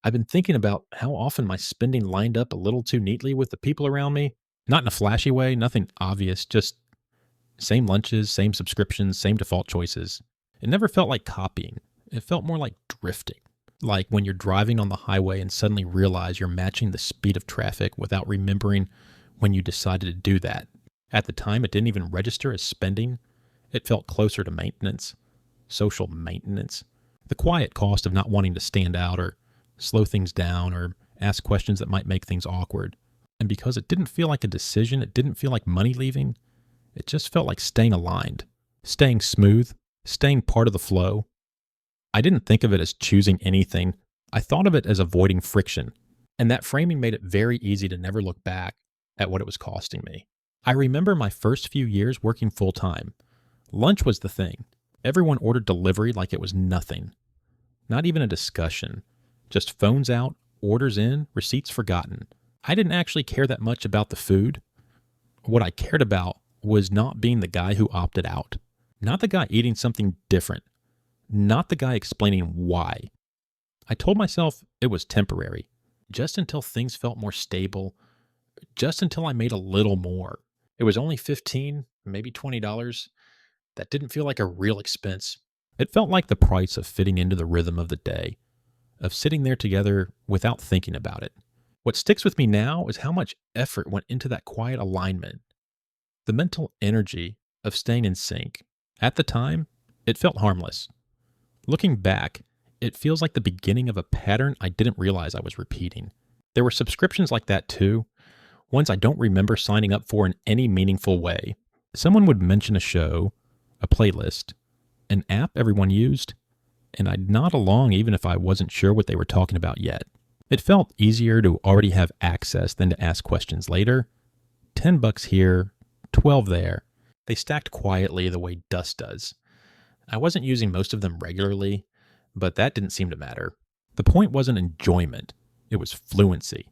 I've been thinking about how often my spending lined up a little too neatly with the people around me. Not in a flashy way, nothing obvious, just same lunches, same subscriptions, same default choices. It never felt like copying. It felt more like drifting. Like when you're driving on the highway and suddenly realize you're matching the speed of traffic without remembering when you decided to do that. At the time, it didn't even register as spending. It felt closer to maintenance, social maintenance. The quiet cost of not wanting to stand out or slow things down or ask questions that might make things awkward. And because it didn't feel like a decision, it didn't feel like money leaving, it just felt like staying aligned, staying smooth, staying part of the flow. I didn't think of it as choosing anything. I thought of it as avoiding friction. And that framing made it very easy to never look back at what it was costing me. I remember my first few years working full time. Lunch was the thing. Everyone ordered delivery like it was nothing. Not even a discussion. Just phones out, orders in, receipts forgotten. I didn't actually care that much about the food. What I cared about was not being the guy who opted out. Not the guy eating something different. Not the guy explaining why. I told myself it was temporary, just until things felt more stable, just until I made a little more. It was only $15, maybe $20. That didn't feel like a real expense. It felt like the price of fitting into the rhythm of the day, of sitting there together without thinking about it. What sticks with me now is how much effort went into that quiet alignment, the mental energy of staying in sync. At the time, it felt harmless. Looking back, it feels like the beginning of a pattern I didn't realize I was repeating. There were subscriptions like that too, ones I don't remember signing up for in any meaningful way. Someone would mention a show, a playlist, an app everyone used, and I'd nod along even if I wasn't sure what they were talking about yet. It felt easier to already have access than to ask questions later. $10 here, 12 there. They stacked quietly the way dust does. I wasn't using most of them regularly, but that didn't seem to matter. The point wasn't enjoyment, it was fluency.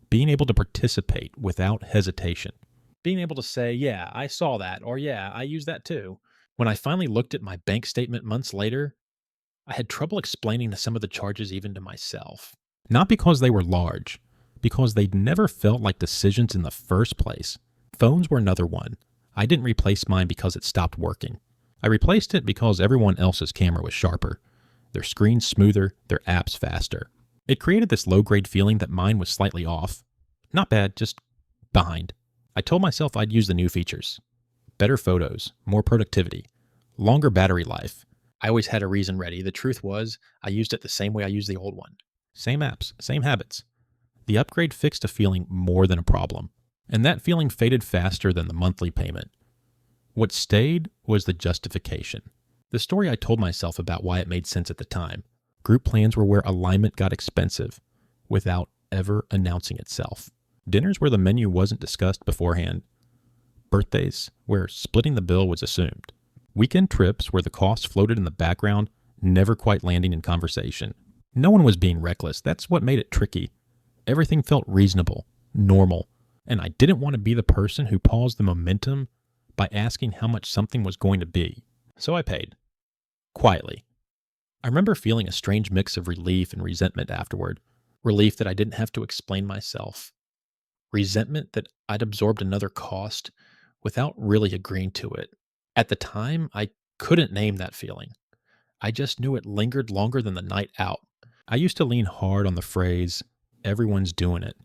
Being able to participate without hesitation. Being able to say, yeah, I saw that, or yeah, I used that too. When I finally looked at my bank statement months later, I had trouble explaining some of the charges even to myself. Not because they were large, because they'd never felt like decisions in the first place. Phones were another one. I didn't replace mine because it stopped working. I replaced it because everyone else's camera was sharper, their screens smoother, their apps faster. It created this low-grade feeling that mine was slightly off. Not bad, just behind. I told myself I'd use the new features. Better photos, more productivity, longer battery life. I always had a reason ready. The truth was, I used it the same way I used the old one. Same apps, same habits. The upgrade fixed a feeling more than a problem. And that feeling faded faster than the monthly payment. What stayed was the justification. The story I told myself about why it made sense at the time. Group plans were where alignment got expensive without ever announcing itself. Dinners where the menu wasn't discussed beforehand. Birthdays where splitting the bill was assumed. Weekend trips where the cost floated in the background, never quite landing in conversation. No one was being reckless. That's what made it tricky. Everything felt reasonable, normal, and I didn't want to be the person who paused the momentum by asking how much something was going to be. So I paid. Quietly. I remember feeling a strange mix of relief and resentment afterward. Relief that I didn't have to explain myself. Resentment that I'd absorbed another cost without really agreeing to it. At the time, I couldn't name that feeling. I just knew it lingered longer than the night out. I used to lean hard on the phrase, everyone's doing it.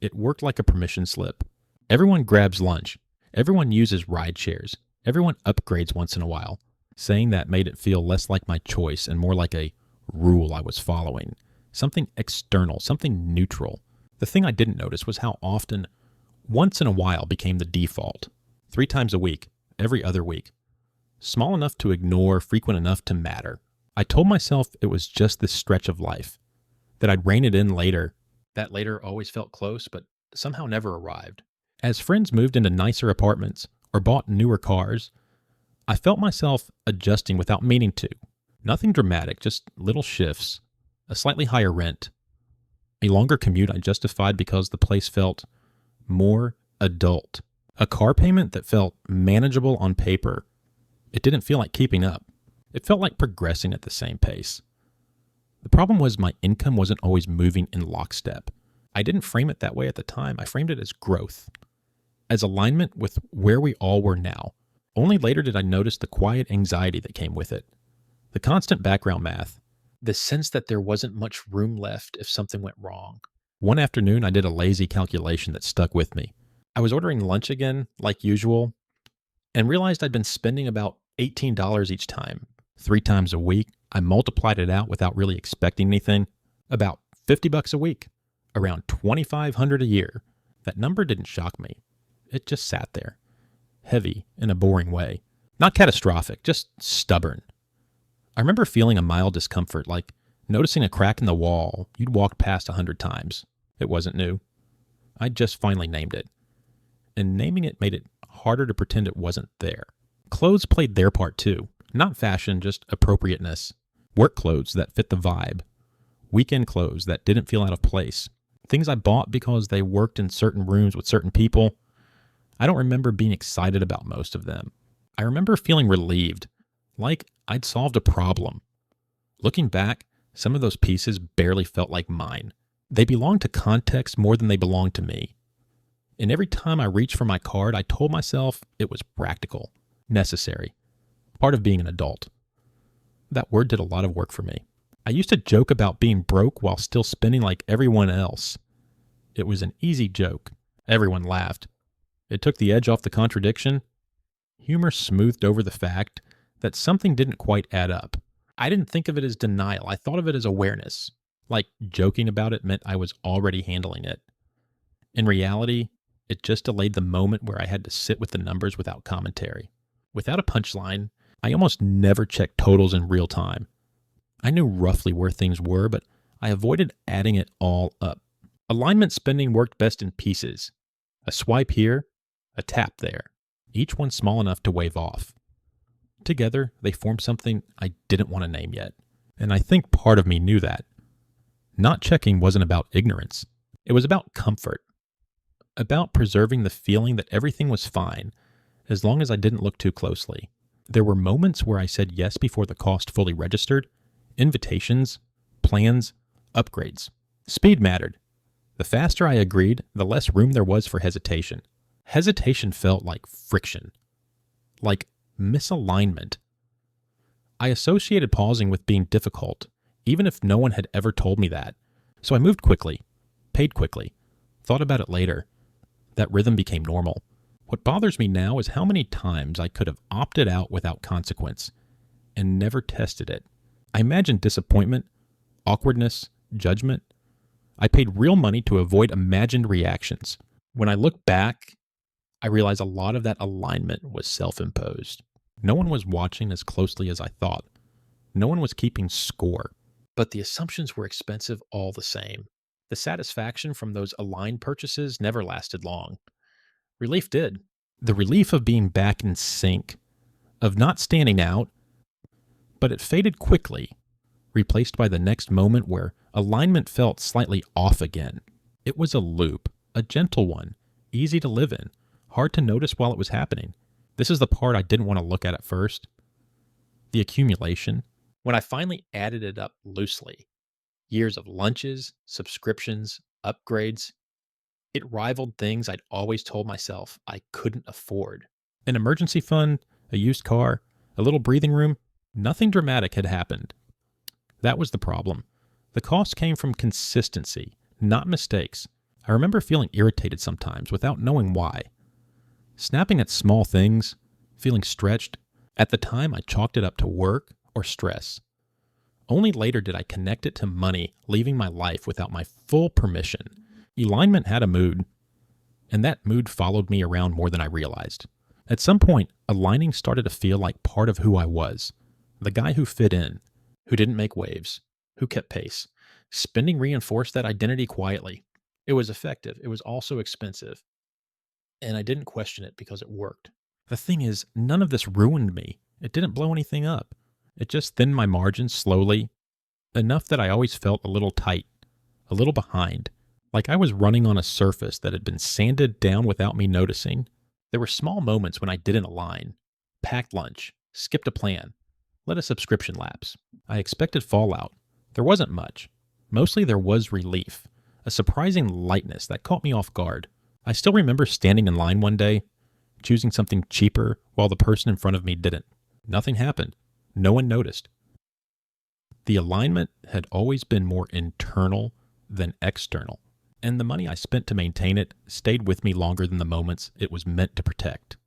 It worked like a permission slip. Everyone grabs lunch. Everyone uses ride shares. Everyone upgrades once in a while. Saying that made it feel less like my choice and more like a rule I was following. Something external, something neutral. The thing I didn't notice was how often once in a while became the default. 3 times a week, every other week. Small enough to ignore, frequent enough to matter. I told myself it was just this stretch of life, that I'd rein it in later. That later always felt close, but somehow never arrived. As friends moved into nicer apartments or bought newer cars, I felt myself adjusting without meaning to. Nothing dramatic, just little shifts, a slightly higher rent, a longer commute I justified because the place felt more adult, a car payment that felt manageable on paper. It didn't feel like keeping up. It felt like progressing at the same pace. The problem was my income wasn't always moving in lockstep. I didn't frame it that way at the time. I framed it as growth, as alignment with where we all were now. Only later did I notice the quiet anxiety that came with it, the constant background math, the sense that there wasn't much room left if something went wrong. One afternoon, I did a lazy calculation that stuck with me. I was ordering lunch again, like usual, and realized I'd been spending about $18 each time. 3 times a week, I multiplied it out without really expecting anything. About $50 a week, around $2,500 a year. That number didn't shock me. It just sat there, heavy in a boring way. Not catastrophic, just stubborn. I remember feeling a mild discomfort, like noticing a crack in the wall you'd walked past 100 times. It wasn't new. I'd just finally named it. And naming it made it harder to pretend it wasn't there. Clothes played their part too. Not fashion, just appropriateness. Work clothes that fit the vibe. Weekend clothes that didn't feel out of place. Things I bought because they worked in certain rooms with certain people. I don't remember being excited about most of them. I remember feeling relieved, like I'd solved a problem. Looking back, some of those pieces barely felt like mine. They belonged to context more than they belonged to me. And every time I reached for my card, I told myself it was practical, necessary, part of being an adult. That word did a lot of work for me. I used to joke about being broke while still spending like everyone else. It was an easy joke. Everyone laughed. It took the edge off the contradiction. Humor smoothed over the fact that something didn't quite add up. I didn't think of it as denial. I thought of it as awareness. Like joking about it meant I was already handling it. In reality, it just delayed the moment where I had to sit with the numbers without commentary. Without a punchline, I almost never checked totals in real time. I knew roughly where things were, but I avoided adding it all up. Alignment spending worked best in pieces. A swipe here, a tap there, each one small enough to wave off. Together, they formed something I didn't want to name yet, and I think part of me knew that. Not checking wasn't about ignorance. It was about comfort, about preserving the feeling that everything was fine, as long as I didn't look too closely. There were moments where I said yes before the cost fully registered, invitations, plans, upgrades. Speed mattered. The faster I agreed, the less room there was for hesitation. Hesitation felt like friction, like misalignment. I associated pausing with being difficult, even if no one had ever told me that. So I moved quickly, paid quickly, thought about it later. That rhythm became normal. What bothers me now is how many times I could have opted out without consequence and never tested it. I imagine disappointment, awkwardness, judgment. I paid real money to avoid imagined reactions. When I look back, I realize a lot of that alignment was self-imposed. No one was watching as closely as I thought. No one was keeping score. But the assumptions were expensive all the same. The satisfaction from those aligned purchases never lasted long. Relief did. The relief of being back in sync, of not standing out, but it faded quickly, replaced by the next moment where alignment felt slightly off again. It was a loop, a gentle one, easy to live in, hard to notice while it was happening. This is the part I didn't want to look at first. The accumulation. When I finally added it up loosely, years of lunches, subscriptions, upgrades, it rivaled things I'd always told myself I couldn't afford. An emergency fund, a used car, a little breathing room, nothing dramatic had happened. That was the problem. The cost came from consistency, not mistakes. I remember feeling irritated sometimes without knowing why. Snapping at small things, feeling stretched. At the time, I chalked it up to work or stress. Only later did I connect it to money leaving my life without my full permission. Alignment had a mood, and that mood followed me around more than I realized. At some point, aligning started to feel like part of who I was. The guy who fit in, who didn't make waves, who kept pace. Spending reinforced that identity quietly. It was effective. It was also expensive. And I didn't question it because it worked. The thing is, none of this ruined me. It didn't blow anything up. It just thinned my margins slowly, enough that I always felt a little tight, a little behind, like I was running on a surface that had been sanded down without me noticing. There were small moments when I didn't align. Packed lunch, skipped a plan, let a subscription lapse. I expected fallout, There wasn't much. Mostly there was relief, a surprising lightness that caught me off guard. I still remember standing in line one day, choosing something cheaper while the person in front of me didn't. Nothing happened. No one noticed. The alignment had always been more internal than external, and the money I spent to maintain it stayed with me longer than the moments it was meant to protect.